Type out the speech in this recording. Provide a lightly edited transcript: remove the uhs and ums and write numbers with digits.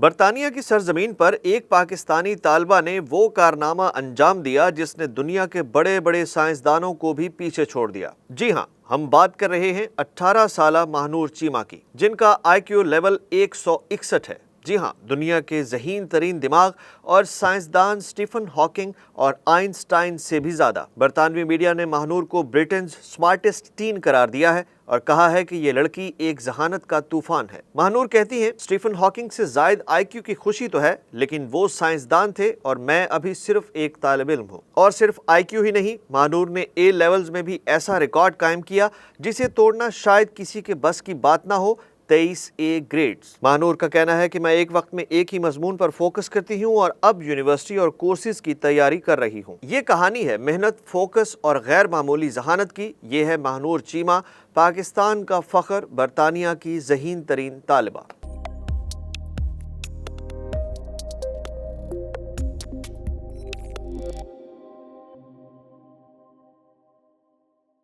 برطانیہ کی سرزمین پر ایک پاکستانی طالبہ نے وہ کارنامہ انجام دیا جس نے دنیا کے بڑے بڑے سائنسدانوں کو بھی پیچھے چھوڑ دیا۔ جی ہاں، ہم بات کر رہے ہیں 18 سالہ مہنور چیمہ کی، جن کا IQ لیول 161 ہے۔ جی ہاں، دنیا کے ذہین ترین دماغ اور سائنسدان اسٹیفن ہاکنگ اور آئنسٹائن سے بھی زیادہ۔ برطانوی میڈیا نے مہنور کو برٹنز سمارٹسٹ ٹین قرار دیا ہے اور کہا ہے کہ یہ لڑکی ایک ذہانت کا طوفان ہے۔ مہنور کہتی ہیں، اسٹیفن ہاکنگ سے زائد IQ کی خوشی تو ہے، لیکن وہ سائنسدان تھے اور میں ابھی صرف ایک طالب علم ہوں۔ اور صرف IQ ہی نہیں، مہنور نے A لیولز میں بھی ایسا ریکارڈ قائم کیا جسے توڑنا شاید کسی کے بس کی بات نہ ہو، 23 A گریڈز۔ مہنور کا کہنا ہے کہ میں ایک وقت میں ایک ہی مضمون پر فوکس کرتی ہوں اور اب یونیورسٹی اور کورسز کی تیاری کر رہی ہوں۔ یہ کہانی ہے محنت، فوکس اور غیر معمولی ذہانت کی۔ یہ ہے مہنور چیمہ، پاکستان کا فخر، برطانیہ کی ذہین ترین طالبہ۔